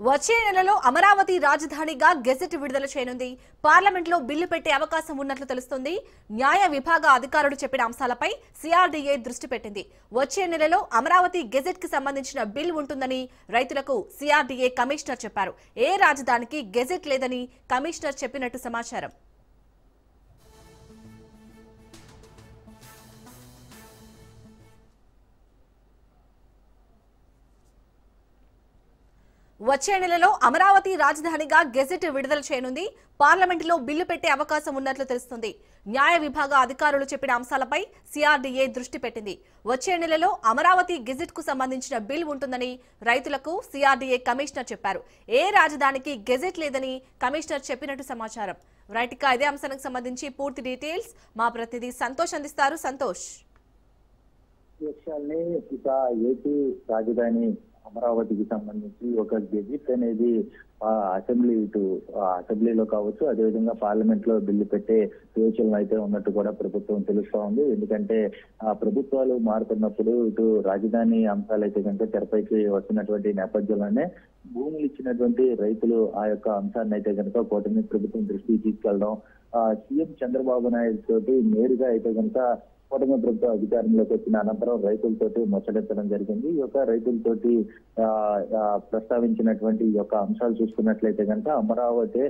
వచ్చే నెలలో అమరావతి రాజధానిగా గెజెట్ విడుదల చేయనుంది. పార్లమెంట్లో బిల్లు పెట్టే అవకాశం ఉన్నట్లు తెలుస్తోంది. న్యాయ విభాగ అధికారులు చెప్పిన అంశాలపై సిఆర్డీఏ దృష్టి పెట్టింది. వచ్చే నెలలో అమరావతి గెజెట్ కి సంబంధించిన బిల్ ఉంటుందని రైతులకు సిఆర్డీఏ కమిషనర్ చెప్పారు. ఏ రాజధానికి గెజెట్ లేదని కమిషనర్ చెప్పినట్టు సమాచారం. వచ్చే నెలలో అమరావతి రాజధానిగా గెజెట్ విడుదల చేయనుంది. పార్లమెంటులో బిల్లు పెట్టే అవకాశం ఉన్నట్లు తెలుస్తుంది. న్యాయ విభాగ అధికారులు చెప్పిన అంశాలపై సిఆర్డీఏ దృష్టి పెట్టింది. వచ్చే నెలలో అమరావతి గెజెట్ కు సంబంధించిన బిల్ ఉంటుందని రైతులకు సిఆర్డీఏ కమిషనర్ చెప్పారు. ఏ రాజధానికి గెజెట్ లేదని కమిషనర్ చెప్పినట్టు సమాచారం. రైట్, ఇక ఇదే అంశానికి సంబంధించి పూర్తి డీటెయిల్స్ మా ప్రతినిధి సంతోష్ అందిస్తారు. సంతోష్, ఏపీ రాజధాని అమరావతికి సంబంధించి ఒక గెజిట్ అనేది అసెంబ్లీలో కావచ్చు, అదేవిధంగా పార్లమెంట్ లో బిల్లు పెట్టే యోచనలు అయితే ఉన్నట్టు కూడా ప్రభుత్వం తెలుస్తా ఉంది. ఎందుకంటే ప్రభుత్వాలు మారుతున్నప్పుడు ఇటు రాజధాని అంశాలు అయితే కనుక తెరపైకి వస్తున్నటువంటి నేపథ్యంలోనే భూములు ఇచ్చినటువంటి రైతులు ఆ యొక్క అంశాన్ని అయితే కనుక కూటమి ప్రభుత్వం దృష్టికి తీసుకెళ్లడం, సీఎం చంద్రబాబు నాయుడు తోటి నేరుగా అయితే కనుక కూటమి ప్రభుత్వం అధికారంలోకి వచ్చిన అనంతరం రైతులతోటి ముచ్చటించడం జరిగింది. ఈ యొక్క రైతులతోటి ప్రస్తావించినటువంటి ఈ యొక్క అంశాలు చూసుకున్నట్లయితే కనుక అమరావతి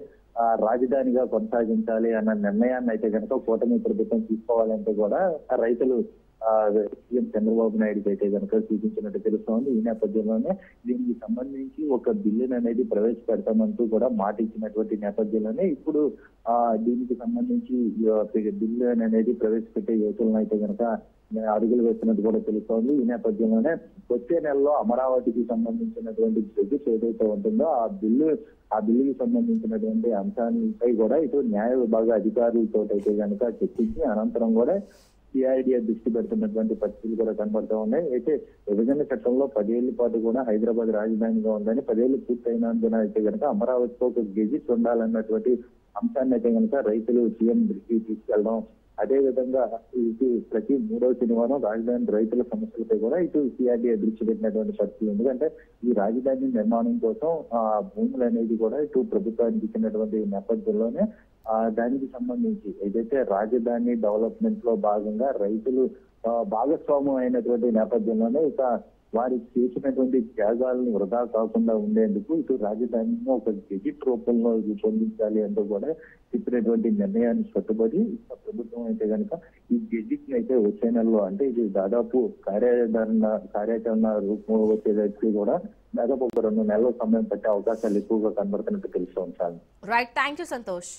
రాజధానిగా కొనసాగించాలి అన్న నిర్ణయాన్ని అయితే కనుక కూటమి ప్రభుత్వం తీసుకోవాలంటే కూడా రైతులు సీఎం చంద్రబాబు నాయుడుకి అయితే కనుక సూచించినట్టు తెలుస్తోంది. ఈ నేపథ్యంలోనే దీనికి సంబంధించి ఒక బిల్లును అనేది ప్రవేశపెడతామంటూ కూడా మాట ఇచ్చినటువంటి నేపథ్యంలోనే ఇప్పుడు దీనికి సంబంధించి బిల్లు అనేది ప్రవేశపెట్టే యోచనలు అయితే కనుక అడుగులు వేస్తున్నట్టు కూడా తెలుస్తోంది. ఈ నేపథ్యంలోనే వచ్చే నెలలో అమరావతికి సంబంధించినటువంటి గెజిట్ ఏదైతే ఉంటుందో ఆ బిల్లుకి సంబంధించినటువంటి అంశాలపై కూడా ఇటు న్యాయ విభాగ అధికారులతో అయితే కనుక చర్చించి అనంతరం కూడా సిఐడిఏ దృష్టి పెడుతున్నటువంటి పరిస్థితులు కూడా కనబడుతూ ఉన్నాయి. అయితే విభజన చట్టంలో 10 ఏళ్ల పాటు కూడా హైదరాబాద్ రాజధానిగా ఉందని, 10 ఏళ్లు పూర్తయినందున అయితే కనుక అమరావతితో ఒక గెజిట్ ఉండాలన్నటువంటి అంశాన్ని అయితే కనుక రైతులు సీఎం దృష్టికి తీసుకెళ్లడం, అదే విధంగా ఇటు ప్రతి 3వ శనివారం రాజధాని రైతుల సమస్యలపై కూడా ఇటు సిఆర్డీఏ దృష్టి పెట్టినటువంటి పరిస్థితులు. ఎందుకంటే ఈ రాజధాని నిర్మాణం కోసం భూములు అనేది కూడా ఇటు ప్రభుత్వానికి ఇచ్చినటువంటి నేపథ్యంలోనే దానికి సంబంధించి ఏదైతే రాజధాని డెవలప్మెంట్ లో భాగంగా రైతులు భాగస్వామ్యం అయినటువంటి నేపథ్యంలోనే ఇక వారికి చేసినటువంటి త్యాగాలను వృధా కాకుండా ఉండేందుకు ఇటు రాజధానిని ఒక గెజిట్ రూపంలో రూపొందించాలి అంటూ కూడా చెప్పినటువంటి నిర్ణయాన్ని కట్టుబడి ప్రభుత్వం అయితే కనుక ఈ గెజిట్ ని అయితే వచ్చే నెలలో, అంటే ఇది దాదాపు కార్యాచరణ రూపంలో వచ్చేదానికి కూడా దాదాపు ఒక 2 నెలల సమయం పట్టే అవకాశాలు ఎక్కువగా కనబడుతున్నట్టు తెలుస్తూ ఉంటాను. Right, thank you Santosh.